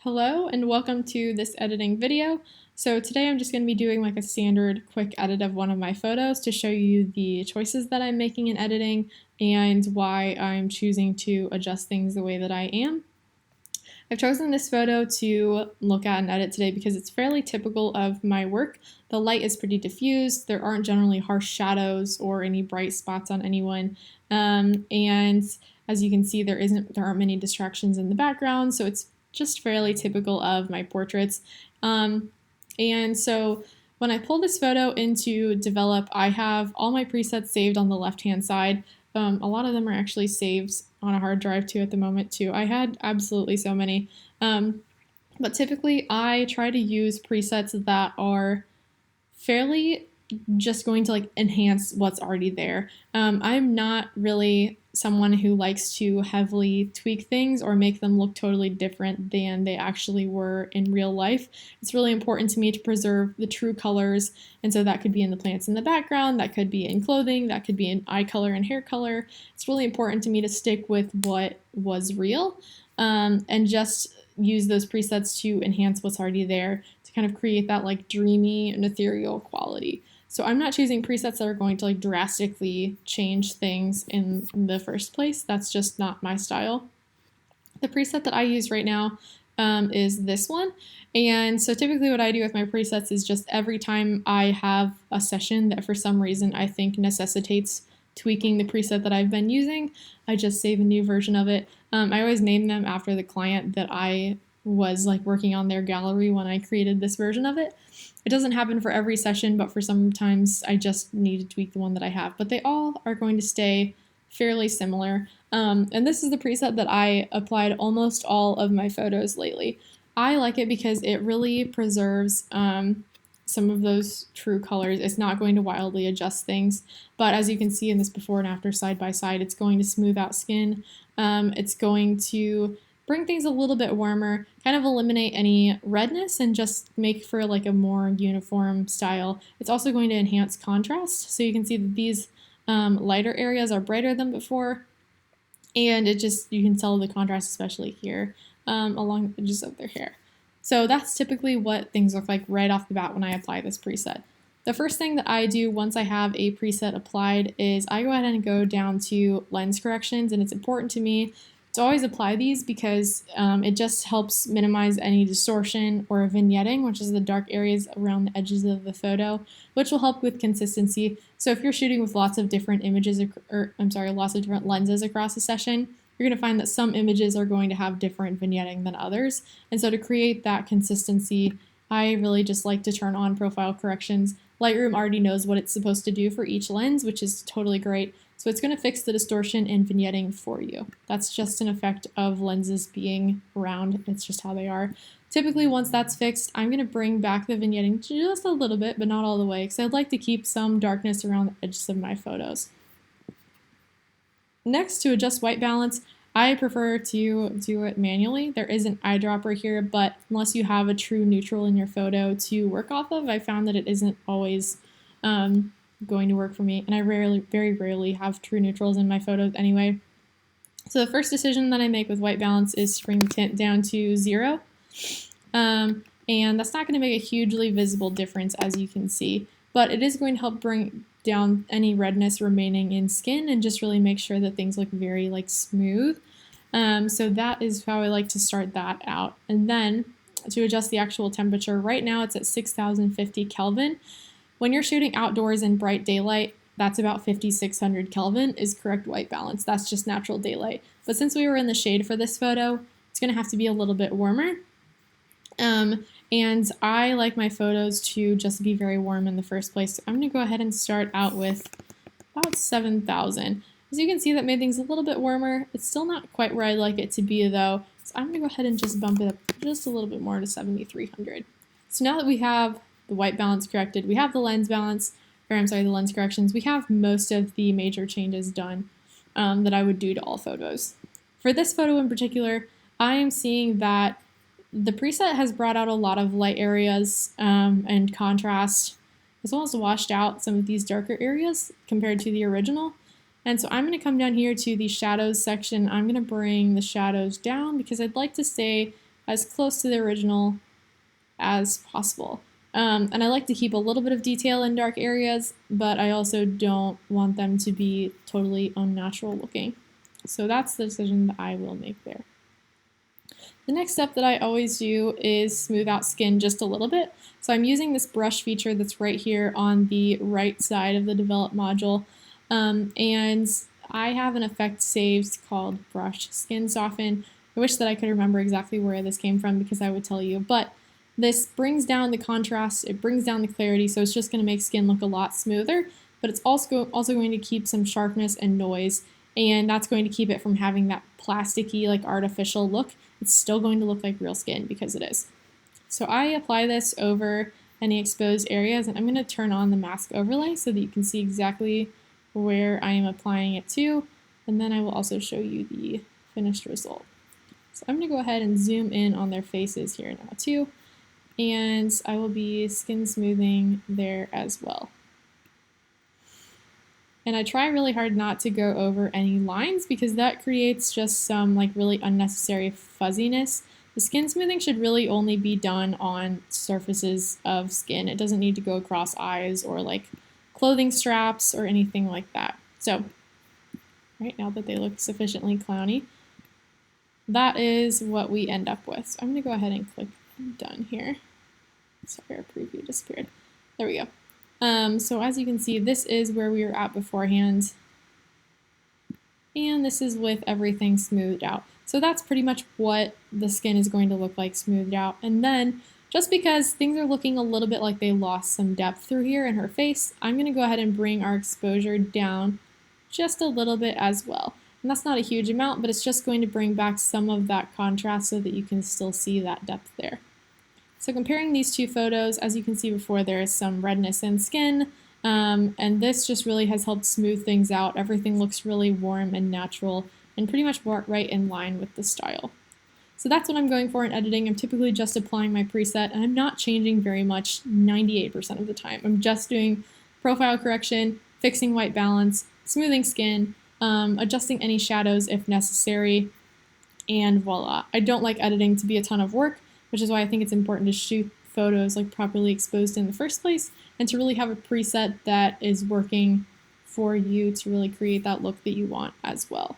Hello and welcome to this editing video. So today I'm just going to be doing like a standard quick edit of one of my photos to show you the choices that I'm making in editing and why I'm choosing to adjust things the way that I am. I've chosen this photo to look at and edit today because it's fairly typical of my work. The light is pretty diffused, there aren't generally harsh shadows or any bright spots on anyone, and as you can see there aren't many distractions in the background, so it's just fairly typical of my portraits. And so when I pull this photo into Develop, I have all my presets saved on the left-hand side. A lot of them are actually saved on a hard drive too at the moment too. I had absolutely so many. But typically I try to use presets that are fairly just going to like enhance what's already there. I'm not really someone who likes to heavily tweak things or make them look totally different than they actually were in real life. It's really important to me to preserve the true colors, and so that could be in the plants in the background, that could be in clothing, that could be in eye color and hair color. It's really important to me to stick with what was real, and just use those presets to enhance what's already there to kind of create that like dreamy and ethereal quality. So I'm not choosing presets that are going to like drastically change things in the first place. That's just not my style. The preset that I use right now is this one. And so typically what I do with my presets is just every time I have a session that for some reason I think necessitates tweaking the preset that I've been using, I just save a new version of it. I always name them after the client that I was like working on their gallery when I created this version of it. It doesn't happen for every session, but for sometimes I just need to tweak the one that I have. But they all are going to stay fairly similar. And this is the preset that I applied almost all of my photos lately. I like it because it really preserves some of those true colors. It's not going to wildly adjust things, but as you can see in this before and after side by side, it's going to smooth out skin. It's going to bring things a little bit warmer, kind of eliminate any redness and just make for like a more uniform style. It's also going to enhance contrast, so you can see that these lighter areas are brighter than before, and you can tell the contrast especially here along the edges of their hair. So that's typically what things look like right off the bat when I apply this preset. The first thing that I do once I have a preset applied is I go ahead and go down to lens corrections, and it's important to me to always apply these because it just helps minimize any distortion or vignetting, which is the dark areas around the edges of the photo, which will help with consistency. So if you're shooting with lots of different lots of different lenses across a session, you're going to find that some images are going to have different vignetting than others. And so to create that consistency, I really just like to turn on profile corrections. Lightroom already knows what it's supposed to do for each lens, which is totally great. So it's going to fix the distortion and vignetting for you. That's just an effect of lenses being round. It's just how they are. Typically, once that's fixed, I'm going to bring back the vignetting just a little bit, but not all the way, because I'd like to keep some darkness around the edges of my photos. Next, to adjust white balance, I prefer to do it manually. There is an eyedropper here, but unless you have a true neutral in your photo to work off of, I found that it isn't always going to work for me, and I very rarely have true neutrals in my photos anyway. So the first decision that I make with white balance is to bring the tint down to 0. And that's not going to make a hugely visible difference, as you can see, but it is going to help bring down any redness remaining in skin and just really make sure that things look very like smooth. So that is how I like to start that out. And then to adjust the actual temperature, right now it's at 6050 Kelvin. When you're shooting outdoors in bright daylight, that's about 5600 Kelvin is correct white balance. That's just natural daylight. But since we were in the shade for this photo, it's going to have to be a little bit warmer. And I like my photos to just be very warm in the first place. So I'm going to go ahead and start out with about 7000. As you can see, that made things a little bit warmer. It's still not quite where I'd like it to be though. So I'm going to go ahead and just bump it up just a little bit more to 7300. So now that we have the white balance corrected, we have the lens balance, the lens corrections, we have most of the major changes done that I would do to all photos. For this photo in particular, I am seeing that the preset has brought out a lot of light areas and contrast. It's almost washed out some of these darker areas compared to the original. And so I'm going to come down here to the shadows section. I'm going to bring the shadows down because I'd like to stay as close to the original as possible. And I like to keep a little bit of detail in dark areas, but I also don't want them to be totally unnatural looking. So that's the decision that I will make there. The next step that I always do is smooth out skin just a little bit. So I'm using this brush feature that's right here on the right side of the develop module. And I have an effect saved called brush skin soften. I wish that I could remember exactly where this came from because I would tell you, but this brings down the contrast, it brings down the clarity, so it's just going to make skin look a lot smoother, but it's also going to keep some sharpness and noise, and that's going to keep it from having that plasticky, like artificial look. It's still going to look like real skin because it is. So I apply this over any exposed areas, and I'm going to turn on the mask overlay so that you can see exactly where I am applying it to, and then I will also show you the finished result. So I'm going to go ahead and zoom in on their faces here now too, and I will be skin smoothing there as well. And I try really hard not to go over any lines because that creates just some like really unnecessary fuzziness. The skin smoothing should really only be done on surfaces of skin. It doesn't need to go across eyes or like clothing straps or anything like that. So, right now that they look sufficiently clowny, that is what we end up with. So I'm going to go ahead and click done here. Sorry, our preview disappeared. There we go. So as you can see, this is where we were at beforehand. And this is with everything smoothed out. So that's pretty much what the skin is going to look like smoothed out. And then just because things are looking a little bit like they lost some depth through here in her face, I'm going to go ahead and bring our exposure down just a little bit as well. And that's not a huge amount, but it's just going to bring back some of that contrast so that you can still see that depth there. So comparing these two photos, as you can see before, there is some redness in skin, and this just really has helped smooth things out. Everything looks really warm and natural and pretty much right in line with the style. So that's what I'm going for in editing. I'm typically just applying my preset, and I'm not changing very much 98% of the time. I'm just doing profile correction, fixing white balance, smoothing skin, adjusting any shadows if necessary, and voila. I don't like editing to be a ton of work, which is why I think it's important to shoot photos like properly exposed in the first place and to really have a preset that is working for you to really create that look that you want as well.